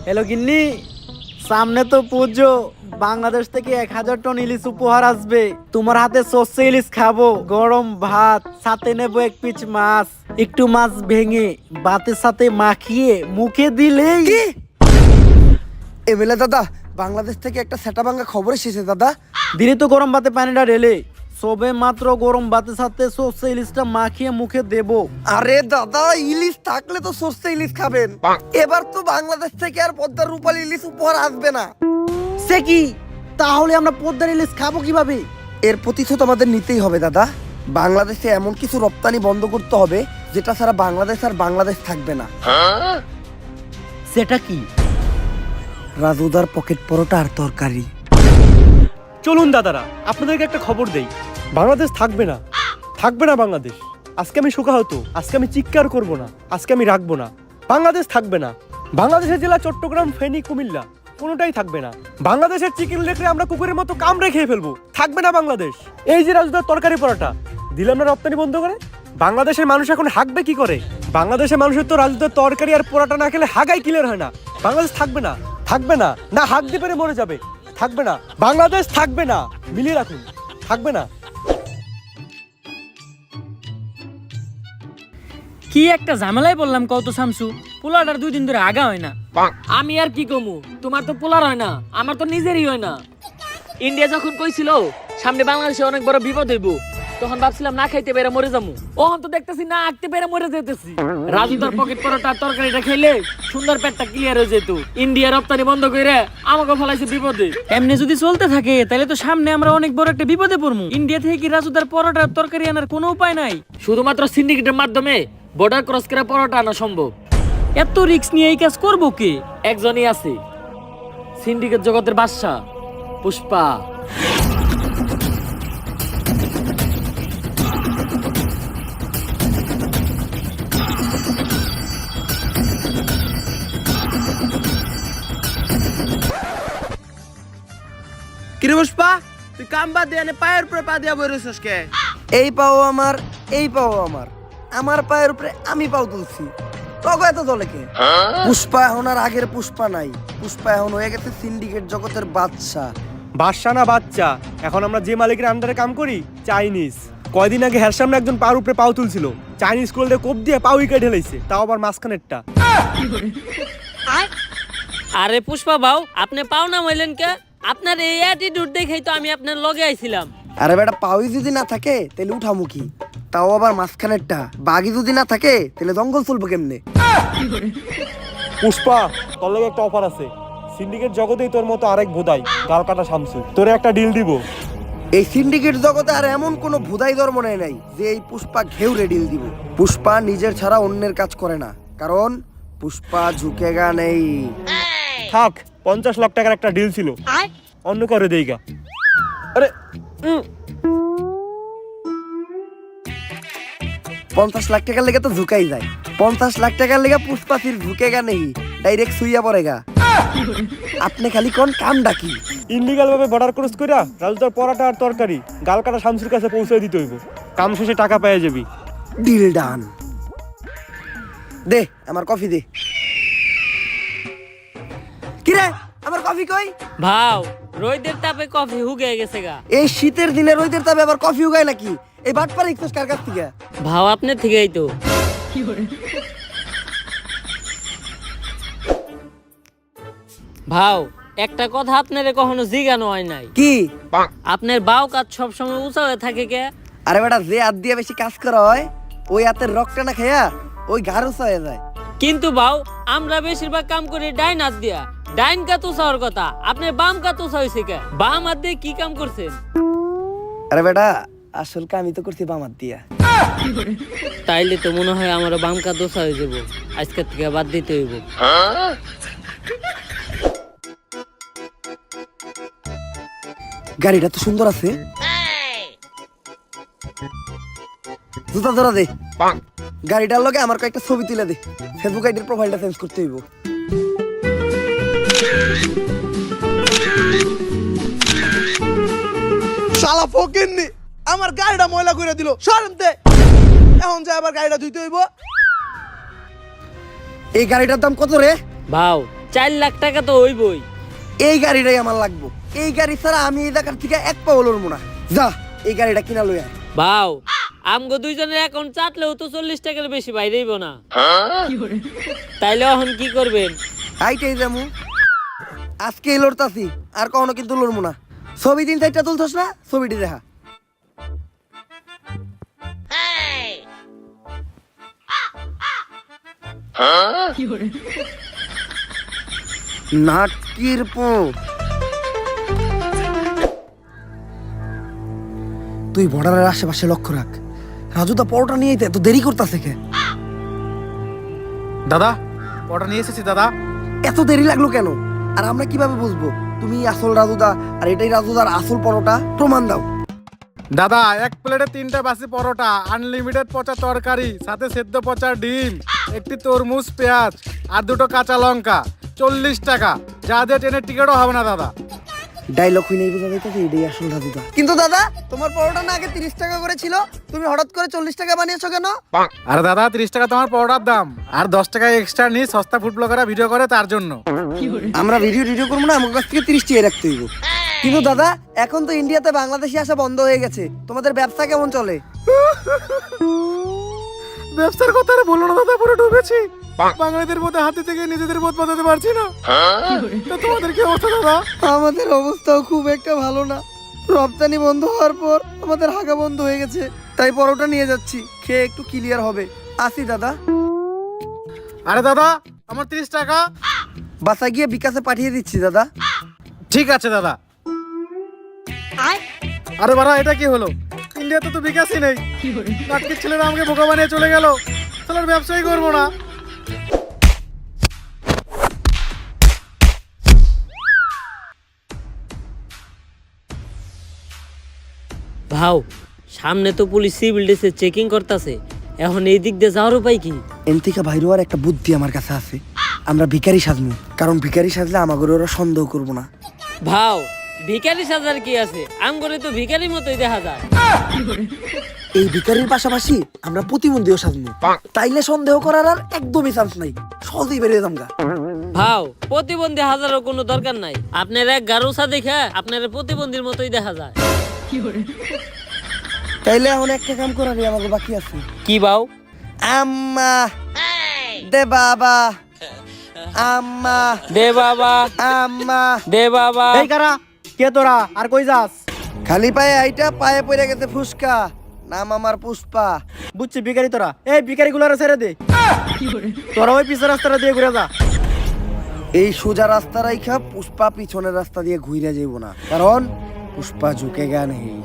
Hello গিন্নি, সামনে তো পুজো। বাংলাদেশ থেকে 1000 টন ইলিশ উপহার আসবে। তোমার হাতে সর্ষে ইলিশ খাবো, গরম ভাত, সাথে নেবো 1 পিস মাছ। একটু মাছ ভেঙে ভাতের সাথে মাখিয়ে মুখে দিলেই। এমএলএ দাদা, বাংলাদেশ থেকে একটা সেটা ভাঙা খবর এসেছে দাদা। দিনে তো গরম ভাতে পানিটা ঢেলে সবে মাত্র গরম ভাতের সাথে সর্ষে ইলিশটা মাখিয়ে মুখে দেবো। আরে দাদা, ইলিশ থাকলে তো সর্ষে ইলিশ খাবেন। এবার তো বাংলাদেশ থেকে আর পদ্মার রূপালী ইলিশ উপহার আসবে না। সে কি? তাহলে আমরা পদ্মার ইলিশ খাবো কিভাবে? এর প্রতিশোধ আমাদের নিতেই হবে দাদা। বাংলাদেশে এমন কিছু রপ্তানি বন্ধ করতে হবে যেটা ছাড়া বাংলাদেশ আর বাংলাদেশ থাকবে না। সেটা কি? রাজুদার পকেট পরোটা আর তরকারি। চলুন দাদারা, আপনাদেরকে একটা খবর দেই। বাংলাদেশ থাকবে না, থাকবে না বাংলাদেশ। আজকে আমি শোকাহত, আজকে আমি চিৎকার করব না, আজকে আমি রাখবো না। বাংলাদেশ থাকবে না। বাংলাদেশের জেলা চট্টগ্রাম, ফেনী, কুমিল্লা কোনোটাই থাকবে না। বাংলাদেশের চিকেন লেখলে আমরা কুকুরের মতো কামড়ে খেয়ে ফেলবো। থাকবে না বাংলাদেশ। এই যে রাজুদার তরকারি পরোটা দিলাম না রপ্তানি বন্ধ করে, বাংলাদেশের মানুষ এখন হাঁকবে কি করে? বাংলাদেশের মানুষের তো রাজুদার তরকারি আর পরোটা না খেলে হাগাই ক্লিয়ার হয় না। বাংলাদেশ থাকবে না, থাকবে না, না হাঁক দিয়ে পেরে মরে যাবে। থাকবে না, বাংলাদেশ থাকবে না। মিলিয়ে রাখুন, থাকবে না। কি একটা ঝামেলায় বললাম কত শামসু, পোলাটার 2 দিন ধরে আগা হয় না। আমি আর কি কমু, তোমার তো পোলার হয় না, আমার তো নিজেরই হয় না। ইন্ডিয়া যখন কইছিল সামনে বাংলাদেশে অনেক বড় বিপদ হইব, তখন ভাবছিলাম না খাইতে পেরে মরে যাবো। ওহন তো দেখতেছি না আঁকতে পেরে মরে যেতেছি। রাজু তার পকেট পরোটা তরকারিটা খাইলে সুন্দর পেটটা ক্লিয়ার হয়ে যেত। ইন্ডিয়া রপ্তানি বন্ধ করে আমাকে ফলাইছে বিপদে। এমনি যদি চলতে থাকে তাহলে তো সামনে আমরা অনেক বড় একটা বিপদে পড়বো। ইন্ডিয়া থেকে কি রাজু তার পরোটা তরকারি আনার কোনো উপায় নাই? শুধুমাত্র সিন্ডিকেটের মাধ্যমে বর্ডার ক্রস করে পরোটা আনা সম্ভব। এত রিস্ক নিয়ে এই কাজ করবো কে? একজনই আছে, সিন্ডিকেট জগতের বাদশা পুষ্পা। কিরে পুষ্পা, তুই কাম বাদ দিয়ে পায়ের উপরে পা দিয়া বইরেছিস কে? এই পাও আমার, এই পাও আমার, আমার পায়ের উপরে আমি পাও তুলছি। তবে এত দলে কে? পুষ্পা এখন আর আগের পুষ্পা নাই। পুষ্পা এখন হয়ে গেছে সিন্ডিকেট জগতের বাদশা। বাদশা না বাচ্চা, এখন আমরা যে মালিকের আন্ডারে কাম করি চাইনিজ। কয়দিন আগে হের সামনে একজন পার উপরে পাও তুলছিল, চাইনিজ কোল্ডে কোপ দিয়ে পাও উইকেট ঢেলাইছে, তাও আবার মাঝখানেরটা। আরে পুষ্পা বাউ, আপনি পাও না হইলেন কে? আপনার এই অ্যাটিটিউড দেখেই তো আমি আপনার লগে আইছিলাম। আরে বেটা, পাওই যদি না থাকে তাহলে উঠামুখী, তাও আবার মাঝখানেরটা। বাঘি যদি না থাকে তাহলে জঙ্গল চলবো কেমনে? পুষ্পা, তোর লাগে একটা অফার আছে। সিন্ডিকেট জগতেই তোর মতো আরেক ভোদাই গাল কাটা শামসু, তোরে একটা ডিল দিব। এই সিন্ডিকেট জগতে আর এমন কোনো ভুদাই ধর্ম নাই যে এই পুষ্পা ঘেউরে ডিল দিব। পুষ্পা নিজের ছাড়া অন্যের কাজ করে না, কারণ পুষ্পা ঝুঁকেগা নেই। থাক, 50 লাখ টাকার একটা ডিল ছিল, অন্য করে দেইগা। আরে 50 লাখ টাকার লেগে তো ঝুঁকাই যায়। 50 লাখ টাকার লেগে পুষ্পা ফির ঝুঁকেগা নেই, ডাইরেক্ট সুইয়া পড়েগা। আপনি খালি কোন কাম ডাকি ইনলিগাল ভাবে বর্ডার ক্রস কইরা রাজুদার পরোটা আর তরকারি গাল কাটা শামসুর কাছে পৌঁছে দিতে হইব। কাম শেষে টাকা পেয়ে যাবি। Deal done. দে আমার কফি দে। কিরে, আমার কফি কই? ভাও, রোদের তাপে কফি হুগে গেছে গা। এই শীতের দিনে রোদের তাপে আবার কফি উগায় নাকি? এই বাটপার ইকছস কার কাছ থেকে? ভাও আপনার থেকেই তো। ভাও, একটা কথা আপনারে কখনো জিজ্ঞানো হয় নাই। কি? আপনার বাও কাজ সবসময় উঁচা হয়ে থাকে কে? আরে বেটা, যে হাত দিয়ে বেশি কাজ করা হয় ওই হাতের রক্তটা না খাইয়া ওই ঘাড় উঁচা হয়ে যায়। কিন্তু বাও, আমরা বেশিরভাগ কাম করি ডাইন হাত দিয়া। ডাইন কাত উঁচাওয়ার কথা, আপনার বাম কাত উঁচা হয়েছে কে? বাম হাত দিয়ে কি কাম করছেন? আরে বেটা, আসল কাম আমি তো করছি বাম হাত দিয়া। তাইলে তো মনে হয় আমার বাম কাত উঁচা হয়ে যাবো, আজকের থেকে বাদ দিতে হইব। গাড়িটা তো সুন্দর আছে। জুতা ধরা দে। গাড়িটার লগে আমার কয়েকটা ছবি তুলে দে। ফেসবুক আইডির প্রোফাইলটা চেঞ্জ করতে হইব। শালা ফকিন্নি আমার গাড়িটা ময়লা করে দিল। সরমতে এখন যে আবার গাড়িটা ধুইতে হইব। এই গাড়িটার দাম কত রে? ভাও, 4 লাখ টাকা তো হইবই। এই গাড়িটাই আমার লাগবো। এই গাড়ি ছাড়া আমি এই জায়গার থেকে এক পাও লড়বো না। যা এই গাড়িটা কিনা লই আয়। ভাও আমগো দুইজনের অ্যাকাউন্ট চাটলেও তো 40 টাকার বেশি বাইরেইব না। তাইলে এখন কি করবেন? আইটাই যামু। আজকে লড়তাছি আর কখনো কিন্তু লড়বো না। ছবি 3-4টা তুলছস না, ছবিটি দেখা। নাটকির পো তুই বর্ডারের আশেপাশে লক্ষ্য রাখ। রাজুদা পরোটা নিয়ে এত দেরি করতেছে কে? দাদা ওটা নিয়ে এসেছি দাদা। এত দেরি লাগলো কেন? আর আমরা কিভাবে বুঝবো তুমি আসল রাজুদা আর এটাই রাজুদার আসল পরোটা? প্রমাণ দাও। দাদা এক প্লেটে 3টা বাসি পরোটা, আনলিমিটেড পচা তরকারি, সাথে সেদ্ধ পচা ডিম, একটি তরমুজ, পেঁয়াজ আর 2টো কাঁচা লঙ্কা, 40 টাকা। যা দিয়ে ট্রেনের টিকিটও হবে না দাদা। ডায়লগ হই নাই বোঝা যাইতেছে এটাই আসল রাজুদা। কিন্তু দাদা তোমার পরোটা না আগে 30 টাকা করে ছিল, তুমি হঠাৎ করে 40 টাকা বানিয়েছো কেন? আরে দাদা 30 টাকা তোমার পরোটার দাম, আর 10 টাকা এক্সট্রা নিয়ে সস্তা ফুড ব্লগাররা ভিডিও করে তার জন্য। আমরা ভিডিও করবো না, আমার কাছ থেকে 30 টাকা রাখতে হইব। কিন্তু দাদা এখন তো ইন্ডিয়াতে বাংলাদেশি আসা বন্ধ হয়ে গেছে, তোমাদের ব্যবসা কেমন চলে? ব্যবসার কথা আর বলো না দাদা, পুরো ডুবেছি। বাঙালিদের মধ্যে হাতে থেকে নিজেদের বোধ বাঁধাতে পারছি না। তা তোমাদের কি অবস্থা দাদা? আমাদের অবস্থাও খুব একটা ভালো না। রপ্তানি বন্ধ হওয়ার পর আমাদের হাগা বন্ধ হয়ে গেছে, তাই পরোটা নিয়ে যাচ্ছি, খেয়ে একটু ক্লিয়ার হবে। আসি দাদা। আরে দাদা আমার 30 টাকা। বাসা গিয়ে বিকাশে পাঠিয়ে দিচ্ছি দাদা। ঠিক আছে দাদা। আরে বাড়া এটা কি হলো? ইন্ডিয়াতে তো বিকাশই নেই। নাটকের ছেলেরা আমাকে বোকা বানিয়ে চলে গেল। তাহলে আর ব্যবসাই করবো না। ভাও সামনে তো পুলিশ সিভিল ড্রেসে চেকিং করতেছে, এখন এই দিক দিয়ে যাওয়ার উপায় কি? এনথেকে বাইরে আর একটা বুদ্ধি আমার কাছে আছে। আমরা ভিখারি সাজবো, কারণ ভিখারি সাজলে আমাদের ওরা সন্দেহ করবো না। ভাও ভিখারি সাজার কি আছে? আম করে তো ভিখারির মতোই দেখা যায়। এই ভিখারির পাশাপাশি আমরা প্রতিবন্ধীও সাজবো, তাইলে সন্দেহ করার আর একদমই চান্স নাই, সহজেই বেরিয়ে যামগা। ভাও প্রতিবন্ধী হাজারও কোনো দরকার নাই, আপনার এক গারুসা দেখে আপনার প্রতিবন্ধীর মতোই দেখা যায়। তাইলে এখন একটা কাম করারই আমাকে বাকি আছে। কি ভাও? আম্মা দে বাবা, আম্মা দে বাবা, আম্মা দে বাবা। এই কারা কে তোরা আর কই যাস? খালি পায়ে আইটা পায়ে পড়ে গেছে ফুসকা, নাম আমার পুষ্পা। বুঝছি ভিখারি তোরা। এই ভিখারি গুলারে ছেড়ে দে, তোরা ওই পিছের রাস্তাটা দিয়ে ঘুরে যা। এই সোজা রাস্তা রাইখা পুষ্পা পিছনের রাস্তা দিয়ে ঘুরে যাইব না, কারণ পুষ্পা ঝুঁকে গা নেই।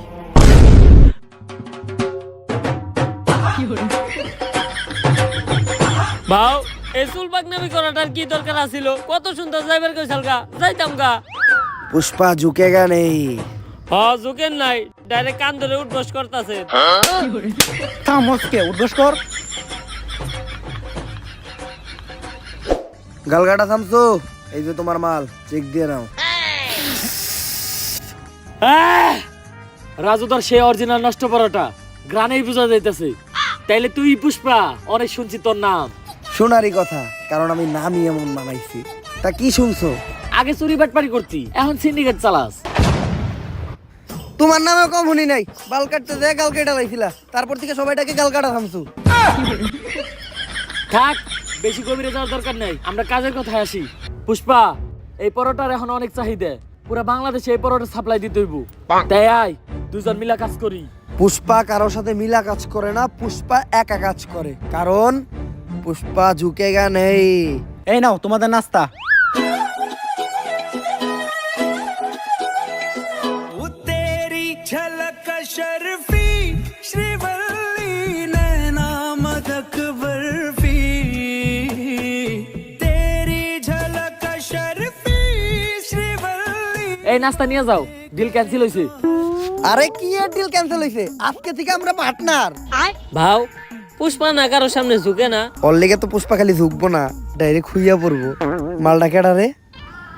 ভাও এই চুলবাগ নামি করাটার কি দরকার আছিল? কত সুন্দর যাইবার কইছাল গা, যাইতাম গা। পুষ্পা ঝুঁকে গা নেই। ঝুঁকেন নাই, ডাইরেক্ট কান ধরে উঠবস করতেছে। থামসকে উদ্দেশ্য কর। গালগাটা থামছো, এই যে তোমার মাল, চেক দিয়ে নাও। রাজুদার সে অরিজিনাল নষ্ট পরোটা গ্রানেই বোঝা যাইতেছে। তাইলে তুই পুষ্পা, অনেক শুনছি তোর নাম। শোনারই কথা, কারণ আমি নামই এমন বানাইছি। তা কি শুনছো? আগে চুরি বাটপারি করতি, এখন সিন্ডিকেট চালাস। তোমার নামে কম শুনি নাই, বাল কাটতে যায় গাল কেটে লাইছিলা, তারপর থেকে সবাইটাকে গাল কাটা থামছো। থাক, বেশি গভীরে যাওয়ার দরকার নাই, আমরা কাজের কথায় আসি। পুষ্পা এই পরোটার এখন অনেক চাহিদা, পুরো বাংলাদেশে এই পরোটা সাপ্লাই দিতে হইব। তাই আয় দুজন মিলা কাজ করি। পুষ্পা কারোর সাথে মিলা কাজ করে না, পুষ্পা একা কাজ করে, কারণ পুষ্পা ঝুঁকে গা নেই। এই নাও তোমাদের নাস্তা। এই নাস্তা নিয়ে যাও, ডিল ক্যান্সেল হইছে। আরে কি এর ডিল ক্যান্সেল হইছে? আজকে থেকে আমরা পার্টনার। ভাও পুষ্পা না কারো সামনে ঝুঁকে না। ওর লেগে তো পুষ্পা খালি ঝুঁকবো না, ডাইরেক্ট খুইয়া পড়বো। মালটা কেডা রে?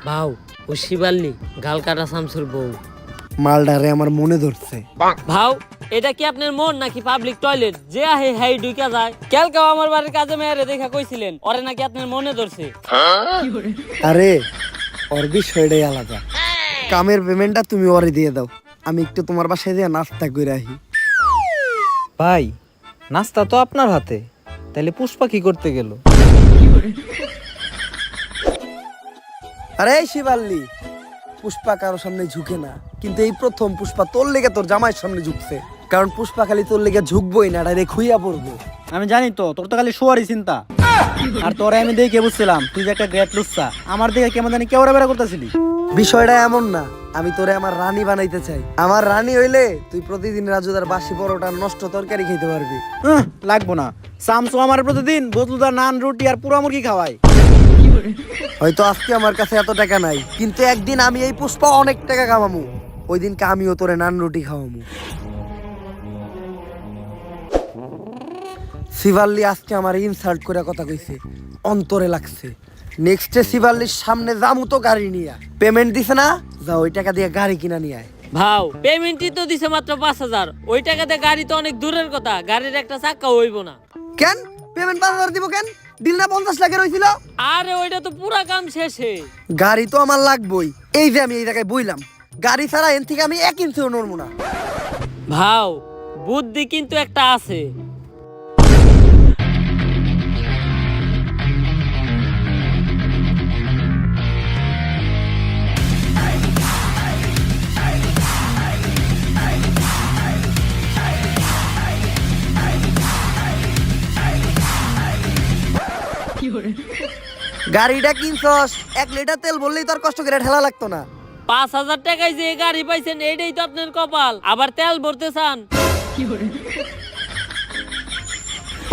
ভাও ও শিবাল্লি, গাল কাটা শামসুর বউ। মালডারে আমার মনে ধরছে। ভাও এটা কি আপনার মন নাকি পাবলিক টয়লেট যে আহে হাই ঢুকা যায়? কালকেও আমার বাড়ির কাজে মেয়েরে দেখা কইছিলেন ওরে নাকি আপনার মনে ধরছে। আরে ওর বিষয়টাই আলাদা। কামের পেমেন্টটা তুমি ওরে দিয়ে দাও, আমি একটু তোমার বাসায় দিয়ে নাস্তা করে আহি। ভাই নাস্তা তো আপনার হাতে, তাহলে পুষ্পা কি করতে গেল? আরে শিবাল্লি, পুষ্পা কারো সামনে ঝুঁকে না, কিন্তু এই প্রথম পুষ্পা তোর লেগে তোর জামাইয়ের সামনে ঝুঁকছে। কারণ পুষ্পা খালি তোর লেগে ঝুঁকবই না, ডাইরেক্ট খুইয়া পড়বো। আমি জানি তো তোর তো খালি শোয়ারই চিন্তা। আর তোরে আমি দেখে বুঝছিলাম তুই যে একটা গ্রেট লুচ্চা। আমার দিকে কেমন জানি কেওড়া বেড়া করতেছিলি। বিষয়টা এমন না, আমি তোরে আমার রানী বানাইতে চাই। আমার রানী হইলে তুই প্রতিদিন রাজুদার বাসি পরোটা নষ্ট তরকারি খেতে পারবি। লাগবো না, শামসু আমার প্রতিদিন বদলুদার নান রুটি আর পুরা মুরগি খাওয়াই। হয়তো আজকে আমার কাছে এত টাকা নাই, কিন্তু একদিন আমি এই পুষ্পা অনেক টাকা কামামু। ওই দিনকে আমিও তোরে নান রুটি খাওয়ামু। শিবাল্লি আজকে আমার ইনসাল্ট করে কথা কইছে, অন্তরে লাগছে। নেক্সটে শিবাল্লির সামনে যামু তো গাড়ি নিয়ে। পেমেন্ট দিছে না, যা ওই টাকা দিয়ে গাড়ি কিনা নিয়ে আয়। ভাও পেমেন্টই তো দিছে মাত্র 5,000, ওই টাকাতে গাড়ি তো অনেক দূরের কথা, গাড়ির একটা চাক্কা হইব না। কেন পেমেন্ট 5,000 দিব কেন? দিল না 50 লাখের হইছিল? আরে ওইটা তো পুরা কাম শেষে। গাড়ি তো আমার লাগবই। এই যে আমি এই জায়গায় বইলাম, গাড়ি ছাড়া এন থেকে আমি 1 ইঞ্চিও নড়বো না। ভাও বুদ্ধি কিন্তু একটা আছে। গাড়িটা কিনছস, 1 লিটার তেল বললেই তোর কষ্ট করে ঠেলা লাগতো না। 5,000 টাকায় যে গাড়ি পাইছেন এইটাই তো আপনার কপাল, আবার তেল ভরতে চান।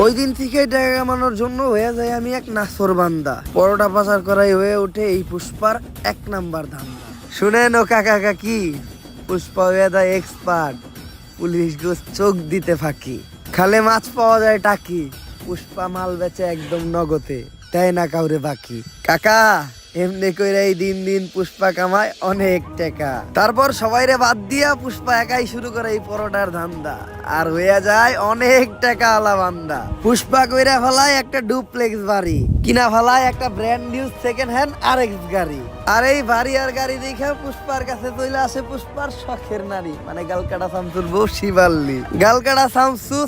ওই দিন থেকে টাকা কামানোর জন্য হয়ে যায় আমি এক নাসর বান্দা। পরোটা পাচার করাই হয়ে ওঠে এই পুষ্পার 1 নাম্বার ধান্দা। শুনেন ও কাকা কাকি, পুষ্পা হয়ে যায় এক্সপার্ট, পুলিশ গোস চোখ দিতে ফাঁকি। খালে মাছ পাওয়া যায় টাকি, পুষ্পা মাল বেচে একদম নগদে, তাই না কাউরে বাকি। কাকা এমনি কইরা এই দিন দিন পুষ্পা কামায় অনেক টাকা। তারপর সবাইরে বাদ দিয়া পুষ্পা একাই শুরু করে এই পরোটার ধান্দা, আর হইয়া যায় অনেক টাকা আলা বান্দা। পুষ্পা কইরা ফেলায় একটা ডুপ্লেক্স বাড়ি, কিনা ফেলায় একটা brand new second hand RX গাড়ি। আর এই বাড়ি আর গাড়ি দেখে পুষ্পার কাছে চলে আসে পুষ্পার শখের নারী, মানে গালকাটা শামসুর বউ শিবাল্লি। গালকাটা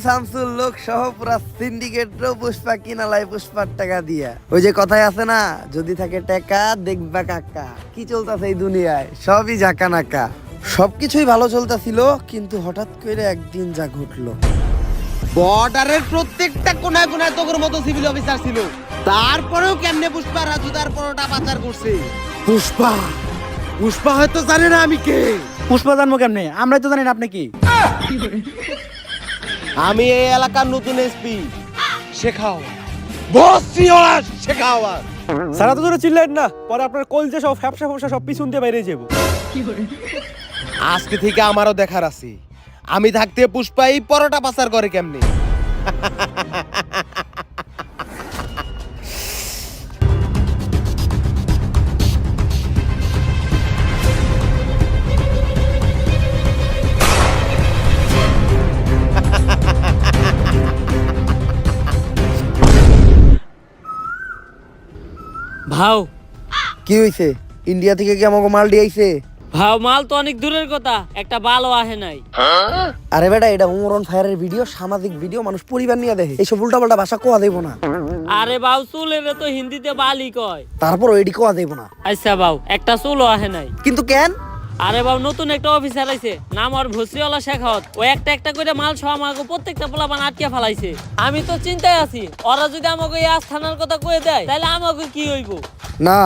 শামসুর লোক সহ পুরা সিন্ডিকেটও পুষ্পা কিনালায় পুষ্পার টাকা দিয়া। ওই যে কথাই আছে না, যদি থাকে টাকা দেখবা কাকা। কি চলতেছে এই দুনিয়ায়, সবই জাকা নাকা। সবকিছুই ভালো চলতেছিল, কিন্তু হঠাৎ করে একদিন যা ঘটলো। বর্ডারের প্রত্যেকটা কোনায় কোনায় তোর মতো সিভিল অফিসার ছিল, তারপরেও কেমনে পুষ্পা রাজুদার পরোটা পাচার করছে। পুষ্পা হয়তো জানে না আমি কে। পুষ্পা জানবো কেমনে? আমরাই তো জানি না আপনি কি। আমি এই এলাকার নতুন এসপি শেখাওয়াত, বস সিওয়াস শেখাওয়াত। সারা তো জোরে চিল্লাইন না, পরে আপনার কলজে সব ফ্যাপসা ফ্যাপসা সব পিছন দিয়ে বাইরে যাবো। আজকে থেকে আমারও দেখার আছে, আমি থাকতে পুষ্পা এই পরোটা পাচার করে কেমনে। ভাও কি হইছে? ইন্ডিয়া থেকে কি আমাকে মাল দিয়েছে? ভাও মাল তো অনেক দূরের কথা, একটা ভালো আহে নাই। আরে বেটা, এটা উমরন ফায়ারের ভিডিও, সামাজিক ভিডিও, মানুষ পরিবার নিয়ে দেখে। এইসব উল্টাপাল্টা ভাষা কোয়া দেব না। আরে ভাও চুলের তো হিন্দিতে বালি কয়। তারপর এডি কোয়া দেব না। আচ্ছা ভাও একটা চুলও আহে নাই। কিন্তু কেন? আরে বাবু নতুন একটা অফিসার আইছে, নাম আর ভসিওয়ালা শেখাওয়াত। ও একটা একটা করে মাল সহ আমাকে প্রত্যেকটা পোলাপান আটকে ফেলাইছে। আমি তো চিন্তায় আছি, ওরা যদি আমাকে এই আস্থানার কথা কয়ে দেয় তাহলে আমাকে কি হইব। না,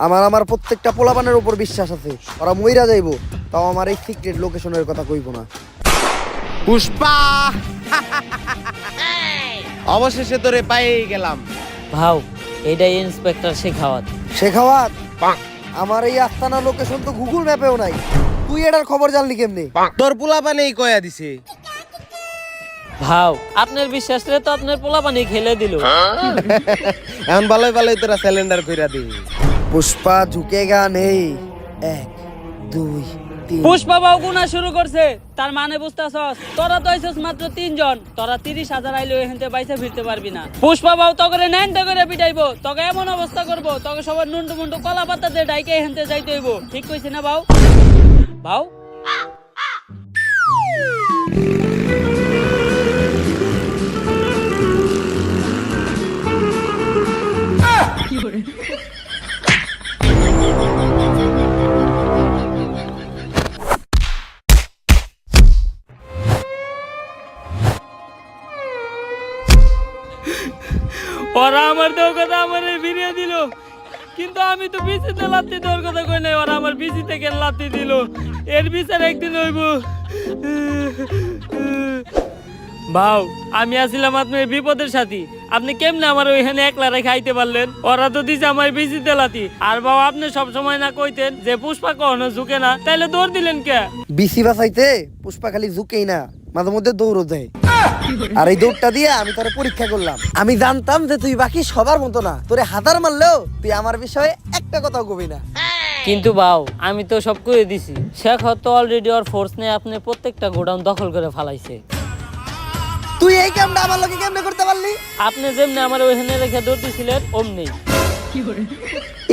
আমার প্রত্যেকটা পোলাপানের উপর বিশ্বাস আছে, ওরা মইরা যাইবো, তাও আমার এই সিক্রেট লোকেশনের কথা কইব না। পুষ্পা অবশেষে তোরে পাইয়ে গেলাম। ভাও এটাই ইন্সপেক্টর শেখাওয়াত। শেখাওয়াত, আমার এই আস্তানা লোকেশন তো গুগল ম্যাপেও নাই, তুই এটার খবর জানলি কেমনে? তোর পোলাপানেই কয়া দিছে। ভাও আপনার বিশ্বাস রে তো আপনার পোলাপানি খেলে দিল। এখন ভালোই ভালোই তোরা সিলিন্ডার কইরা দি। পুষ্পা ঝুঁকেগা নেই, 1 2 টিম। পুষ্পা বাবু গুনা শুরু করছে, তার মানে বুঝতেছস? তোরা তো আইছস মাত্র 3 জন, তোরা 30,000 আইলে এখানতে বাইসা ফিরতে পারবি না। পুষ্পা বাবু তোকে ন্যান্টা করে পিটাইবো, তোকে এমন অবস্থা করবো, তোকে সবার নুন্টু মুন্টু কলা পাতা দিয়ে ডাইকে এখানতে যাইতে হইব। ঠিক কইছি না বাউ? বাউ ওরা আমার দেওয়ার কথা আমার ফিরিয়ে দিল, কিন্তু আমি তো বিচিতে লাত্তি দেওয়ার কথা কই নাই, ওরা আমার বিচিতে কেন লাত্তি দিল? এর বিচার একদিন হইব। ভাও, আমি আসিলাম আপনার বিপদের সাথী, আপনি কেমনে আমার ওইখানে একলা রেখে আইতে পারলেন? ওরা তো দিছে আমার বিচিতে লাত্তি। আর বাবা, আপনি সব সময় না কইতেন যে পুষ্পা কখনো ঝুঁকে না, তাইলে দৌড় দিলেন কে? বিসি বাঁচাইতে পুষ্পা খালি ঝুঁকেই না, মাঝে মধ্যে দৌড়ও দেয়। আর এই দৌড়টা দিয়ে আমি তোরে পরীক্ষা করলাম। আমি জানতাম যে তুই বাকি সবার মতো না, তোরে হাজার মারলেও তুই আমার বিষয়ে একটা কথাও কবি না। কিন্তু বাও, আমি তো সব করে দিছি। শেখ তো অলরেডি ওর ফোর্স নিয়ে আপনি প্রত্যেকটা গোডাউন দখল করে ফেলাইছে। তুই এই কামটা আমার লোকে কেমনে করতে পারলি? আপনি যেমনি আমার ওইখানে রেখে দৌড়তেছিলেন অমনি।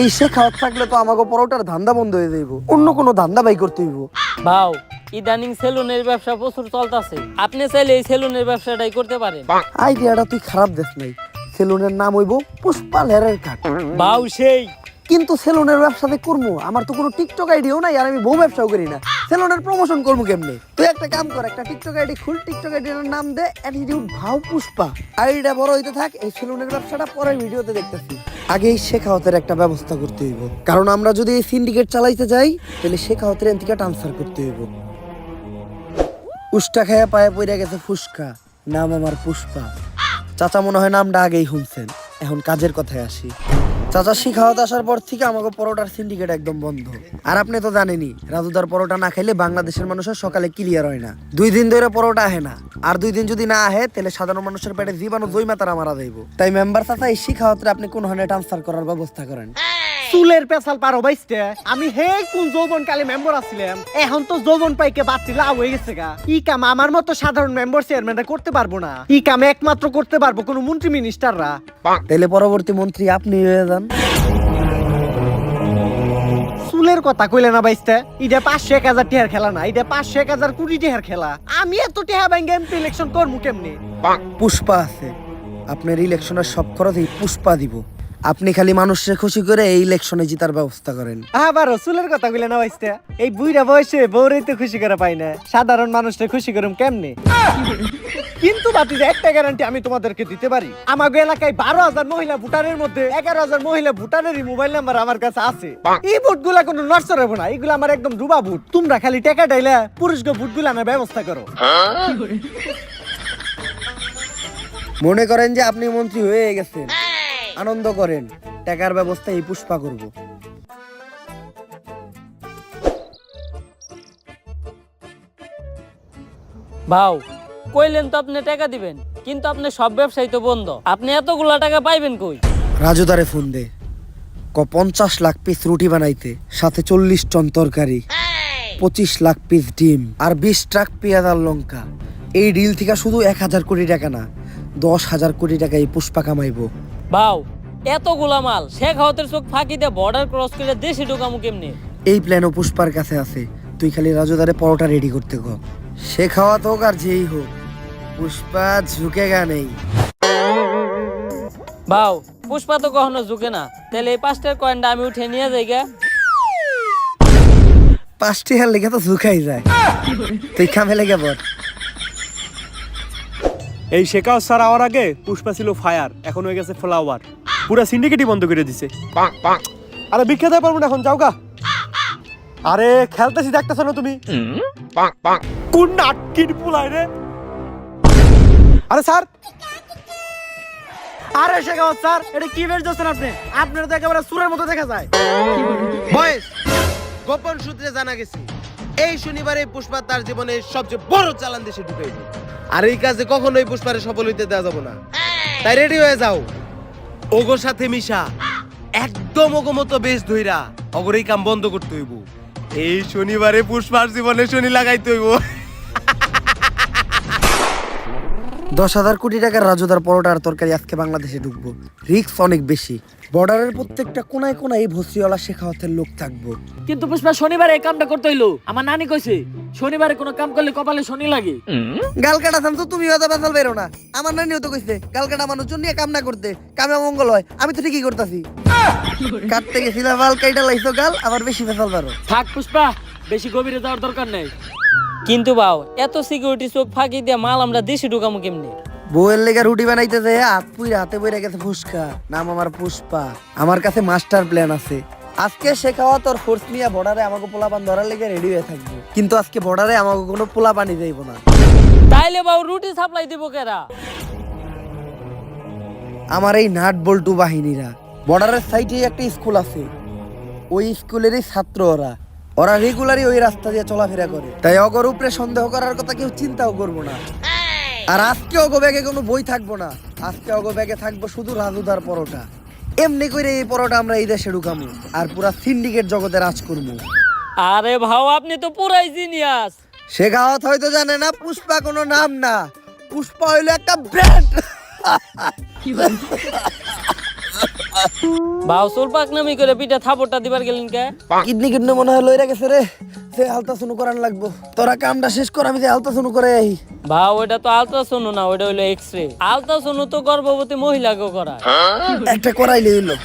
এই শেখাওয়াত থাকলে তো আমাকে পরোটার ধান্দা বন্ধ হয়ে যাইব, অন্য কোনো ধান্দা বাই করতে হইব। বাও, ইদানিং সেলুনের ব্যবসা প্রচুর চলতেছে, আপনি চাইলে এই সেলুনের ব্যবসাটাই করতে পারেন। আইডিয়াটা তুই খারাপ দেখ নাই। সেলুনের নাম হইব পুষ্পা লেরের কাট। বাউ সেই, কিন্তু সেলুনের ব্যবসাতে করবো, আমার তো কোনো টিকটক আইডিও নাই, আর আমি বউ ব্যবসাও করি না। সেলুনের প্রমোশন করবো কেমনে? তুই একটা কাম কর, একটা টিকটক আইডি খুল, টিকটক আইডির নাম দে অ্যাটিটিউড ভাও পুষ্পা। আইডিটা বড় হইতে থাক, এই সেলুনের ব্যবসাটা পরের ভিডিওতে দেখতেছি। আগে এই শেখাওয়াতের একটা ব্যবস্থা করতে হইব, কারণ আমরা যদি এই সিন্ডিকেট চালাইতে যাই তাহলে শেখাওয়াতের এনথিকে ট্রান্সফার করতে হইব। উষ্টা খায়া পায়ে পড়ে গেছে ফুসকা, নাম আমার পুষ্পা। চাচা মনে হয় নামটা আগেই শুনছেন। এখন কাজের কথায় আসি। চাচা শিখাওয়াত আসার পর থেকে আমাকে পরোটার সিন্ডিকেট একদম বন্ধ। আর আপনি তো জানেনই, রাজুদার পরোটা না খাইলে বাংলাদেশের মানুষের সকালে ক্লিয়ার হয় না। 2 দিন ধরে পরোটা আহে না, আর 2 দিন যদি না আহে তাহলে সাধারণ মানুষের পেটে জীবাণু জৈমা তারা মারা যাইব। তাই মেম্বার চাচা এই শিখাওয়াতরে আপনি কোন হানে ট্রান্সফার করার ব্যবস্থা করেন। চুলের পেছাল পারো বাইসতে, আমি হে কোন যৌবন কালে মেম্বার আছিলাম, এখন তো যৌবন পাইকে বাড়তি লাভ হয়ে গেছে গা। ই কাম আমার মতো সাধারণ মেম্বার চেয়ারম্যানরা করতে পারবো না, ই কাম একমাত্র করতে পারবো কোন মন্ত্রী মিনিস্টাররা। তাইলে পরবর্তী মন্ত্রী আপনি হয়ে যান। চুলের কথা কইলে না বাইসতে, এটা 500-1000 টিহার খেলা না, এটা 500-1000 কোটি টিহার খেলা। আমি এত টিহা ব্যাংকে এমপি ইলেকশন করবো কেমনে? পুষ্পা আছে, আপনার ইলেকশনের সব খরচ এই পুষ্পা দিব। আপনি খালি মানুষকে খুশি করে এই ইলেকশনে জিতার ব্যবস্থা করেন। আবারও চুলের কথা কইলে না বাইসতে, এই বুইরা বয়সে বউরেই তো খুশি করে পাই না, সাধারণ মানুষকে খুশি করুম কেমনে? কিন্তু বাতিজা একটা গ্যারান্টি আমি তোমাদেরকে দিতে পারি, আমাগো এলাকায় 12,000 মহিলা ভোটারের মধ্যে 11,000 মহিলা ভোটারেরই মোবাইল নাম্বার আমার কাছে আছে। এই ভোটগুলা কোনো নড়চড় হবে না, এগুলো আমার একদম ডুবা ভোট। তোমরা খালি টাকা ডাইলা পুরুষকে ভোটগুলো আনার ব্যবস্থা করো। মনে করেন যে আপনি মন্ত্রী হয়ে গেছেন, আনন্দ করেন, টাকার ব্যবস্থা এই পুষ্পা করব। ভাও, কইলেন তো আপনি টাকা দিবেন, কিন্তু আপনি সব ব্যবসায়ী তো বন্ধ, আপনি এতগুলা টাকা পাইবেন কই? রাজুদারে ফোন দে, 50 লাখ পিস রুটি বানাইতে, সাথে 40 টন তরকারি, 25 লাখ পিস ডিম, আর 20 ট্রাক পেঁয়াজ আর লঙ্কা। এই ডিল থেকে শুধু 1000 কোটি টাকা না, 10,000 কোটি টাকা এই পুষ্পা কামাইবো। ভাও, এতগুলা মাল শেখ হাওয়াতের চোখ ফাঁকি দিয়ে বর্ডার ক্রস করে দেশে ঢোকামু কেমনে? এই প্ল্যানও পুষ্পার কাছে আছে, তুই খালি রাজুদারে পরোটা রেডি করতে কর। সে খাওয়াত হোক আর যেই হোক, পুষ্পা ঝুঁকেগা নেই। ভাও, পুষ্পা তো কখনো ঝুঁকে না, তাহলে এই 5টার কয়েনটা আমি উঠে নিয়ে যাই গা। 5টি হার লেগে তো ঝুঁকাই যায়, তুই খামে লেগে বল। এই শেখাও স্যার আওয়ার আগে পুষ্পা ছিল ফায়ার, এখন হয়ে গেছে ফ্লাওয়ার, পুরা সিন্ডিকেটই বন্ধ করে দিছে। আরে বিখ্যাত পারবো না এখন, যাও গা। আরে খেলতেছি দেখতেছ না তুমি, কোন নাটকির পুলাই রে? আরে স্যার, আরে শেখাও স্যার, এটা কি বের যাচ্ছেন আপনি? আপনার তো একেবারে সুরের মতো দেখা যায়। বয়েস, গোপন সূত্রে জানা গেছে এই শনিবারে পুষ্পা তার জীবনের সবচেয়ে বড় চালান দেশে ঢুকাইব। আর এই কাজে কখনোই পুষ্পারে সফল হইতে দেওয়া যাব না। তাই রেডি হয়ে যাও, ওগোর সাথে মিশা একদম ওগো মতো বেশ ধইরা অগর এই কাম বন্ধ করতে হইব। এই শনিবারে পুষ্পার জীবনে শনি লাগাইতে হইব। 10,000 কোটি টাকার রাজুদার পরোটা আর তরকারি আজকে বাংলাদেশে ঢুকবো, রিস্ক অনেক বেশি। বর্ডারের প্রত্যেকটা কোনায় কোনায় এই ভসিওয়ালা শেখাওয়াতের লোক থাকবো। কিন্তু পুষ্পা শনিবারে এই কামটা করতে হইলো। আমার নানি কইছে শনিবারে কোনো কাম করলে কপালে শনি লাগে। গাল কাটা থামতো, তুমি হয়তো বেসাল বেরো না। আমার নানিও তো কইছে গাল কাটা মানুষজন নিয়ে কাম না করতে, কামে মঙ্গল হয়। আমি তো ঠিকই করতেছি। কাটতে গেছিলাম বাল কাইটা লাইছো গাল, আবার বেশি বেসাল বেরো। থাক পুষ্পা, বেশি গভীরে যাওয়ার দরকার নেই। কিন্তু বাও এত সিকিউরিটি চোখ ফাঁকি দিয়ে মাল আমরা দেশে ঢুকামো কেমনে? বউয়ের লেগে রুটি বানাইতে যায় হাত পুইরা হাতে বইরা গেছে ফুসকা। নাম আমার পুষ্পা, আমার কাছে মাস্টার প্ল্যান আছে। আজকে শেখাওয়া তোর ফোর্স নিয়ে বর্ডারে আমাকে পোলাপান ধরার লেগে রেডি হয়ে থাকবো, কিন্তু আজকে বর্ডারে আমাকে কোনো পোলাপানি যাইবো না। তাইলে বাও রুটি সাপ্লাই দিব কেরা? আমার এই নাট বল্টু বাহিনীরা। বর্ডারের সাইডে একটা স্কুল আছে, ওই স্কুলেরই ছাত্র ওরা। ওরা রেগুলারই ওই রাস্তা দিয়ে চলাফেরা করে, তাই অগর উপরে সন্দেহ করার কথা কেউ চিন্তাও করবো না। আর আজকে অগো ব্যাগে কোনো বই থাকবো না, আজকে অগো ব্যাগে থাকবো শুধু রাজুদার পরোটা। এমনি করে এই পরোটা আমরা এই দেশে ঢুকামু আর পুরা সিন্ডিকেট জগতে রাজ করবো। আরে ভাও আপনি তো পুরাই জিনিয়াস। শেখাওয়াত হয়তো জানে না পুষ্পা কোনো নাম না, পুষ্পা হইলো একটা ব্র্যান্ড। ভাও সুলপাক নামি করে পিঠা থাপড়টা দিবার গেলেন কে? কিডনি কিডনি মনে হয় লইরা গেছে রে, সে আলতাসনু করান লাগবো। তোরা কামটা শেষ কর, আমি যে আলতাসনু করে আই। ভাও ওটা তো আলট্রাসাউন্ড না, ওটা হইলো এক্সরে। আলট্রাসাউন্ড তো গর্ভবতী মহিলাকে করায়। একটা করাইলে হইলো।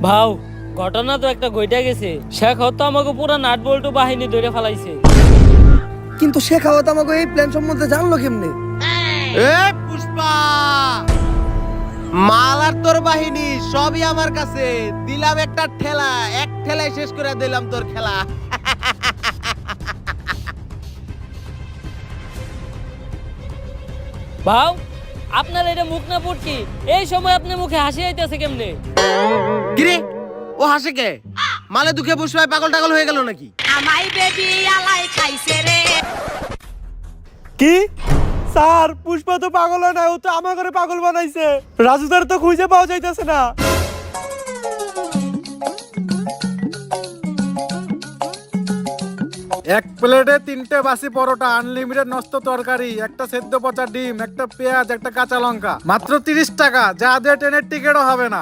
ভাও ঘটনা তো একটা ঘইটা গেছে। শেখ তো আমাকে পুরা নাট বল্টু বাহিনী ধরে ফেলাইছে। কিন্তু শেখাওয়াত আমাকে এই প্ল্যান সম্বন্ধে জানলো কেমনে? এ পুষ্পা, মাল আর তোর বাহিনী সবই আমার কাছে। দিলাম একটা ঠেলা, এক ঠেলায় শেষ করে দিলাম তোর খেলা। ভাও আপনার এটা মুখ না পুটকি, এই সময় আপনি মুখে হাসি আইতেছে কেমনে? কিরে ও হাসে কে? মালে দুঃখে পুষ্পায় পাগল টাগল হয়ে গেল নাকি? আমাই বেবি আলাই খাইছে রে। কি স্যার, পুষ্পা তো পাগল হয় না, ও তো আমার ঘরে পাগল বানাইছে। রাজুদার তো খুঁজে পাওয়া যাইতেছে না। এক প্লেটে 3টে বাসি পরোটা, আনলিমিটেড নষ্ট তরকারি, একটা সেদ্ধ পচা ডিম, একটা পেঁয়াজ, একটা কাঁচা লঙ্কা, মাত্র 30 টাকা। যা দিয়ে ট্রেনের টিকিটও হবে না।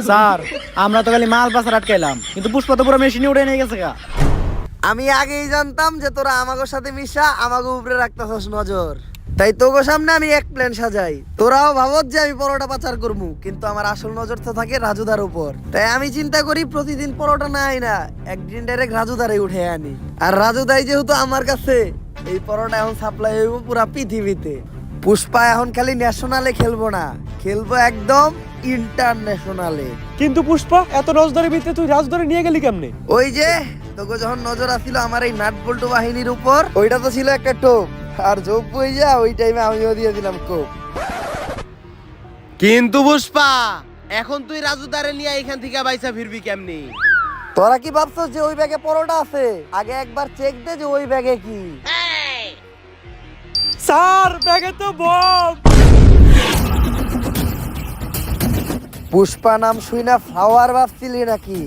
স্যার আমরা তো খালি মাল পাচার আটকাইলাম, কিন্তু পুষ্পা তো পুরো মেশিনে উঠে নিয়ে গেছে গা। আমি আগেই জানতাম যে তোরা আমাগোর সাথে মিশা আমাকে উপরে রাখতেছস নজর, তাই তোগো সামনে আমি এক প্ল্যান সাজাই। তোরাও ভাবত যে আমি পরোটা পাচার করবো, কিন্তু আমার আসল নজর তো থাকে রাজুদার উপর। তাই আমি চিন্তা করি প্রতিদিন পরোটা না আই না, একদিন ডাইরেক্ট রাজুদারে উঠে আনি। আর রাজুদাই যেহেতু আমার কাছে, এই পরোটা এখন সাপ্লাই হইব পুরা পৃথিবীতে। পুষ্পা এখন খালি ন্যাশনালে খেলবো না, খেলবো একদম ইন্টারন্যাশনালে। কিন্তু পুষ্পা এত নজরের ভিতরে তুই রাজধরে নিয়ে গেলি কেমনে? ওই যে তোকে যখন নজর আসছিল আমার এই নাট বল্টু বাহিনীর উপর, ওইটা তো ছিল একটা টোপ, আর যোগ বই যা ওই টাইমে আমিও দিয়ে দিলাম কোপ। কিন্তু পুষ্পা এখন তুই রাজুদারে নিয়ে এখান থেকে বাইসা ফিরবি কেমনি? তোরা কি ভাবছস যে ওই ব্যাগে পরোটা আছে? আগে একবার চেক দে যে ওই ব্যাগে কি। স্যার ব্যাগে তো বম। পুষ্পা নাম শুই না ফ্লাওয়ার ভাবছিলি নাকি?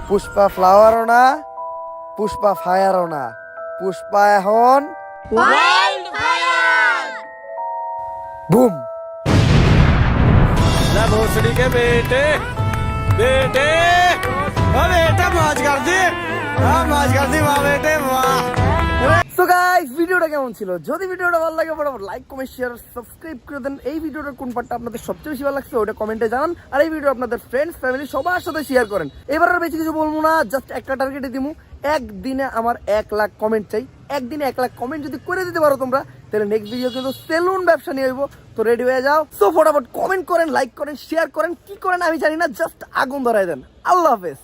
পুষ্পা ফ্লাওয়ারও না, পুষ্পা ফায়ারও না, পুষ্পা এখন বুম। भोसड़ी के बेटे बेटे बेटा मौज कर दी, मौज कर दी वाह बेटे वाह। সো গাইস ভিডিওটা কেমন ছিল? যদি ভিডিওটা ভালো লাগে ফটাফট লাইক কমেন্ট শেয়ার সাবস্ক্রাইব করে দেন। এই ভিডিওটার কোন পার্টটা আপনাদের সবচেয়ে বেশি ভালো লাগছে ওটা কমেন্টে জানান। আর এই ভিডিও আপনাদের ফ্রেন্ডস ফ্যামিলি সবার সাথে শেয়ার করেন। এবার আর বেশি কিছু বলবো না, জাস্ট একটা টার্গেটে দিমু, একদিনে আমার 1 লাখ কমেন্ট চাই। একদিনে 1 লাখ কমেন্ট যদি করে দিতে পারো তোমরা, তাহলে নেক্সট ভিডিও কিন্তু সেলুন ব্যবসা নিয়ে হইব। তো রেডি হয়ে যাও। সো ফটাফট কমেন্ট করেন, লাইক করেন, শেয়ার করেন, কি করেন আমি জানি না, জাস্ট আগুন ধরাই দেন। আল্লাহ হাফেজ।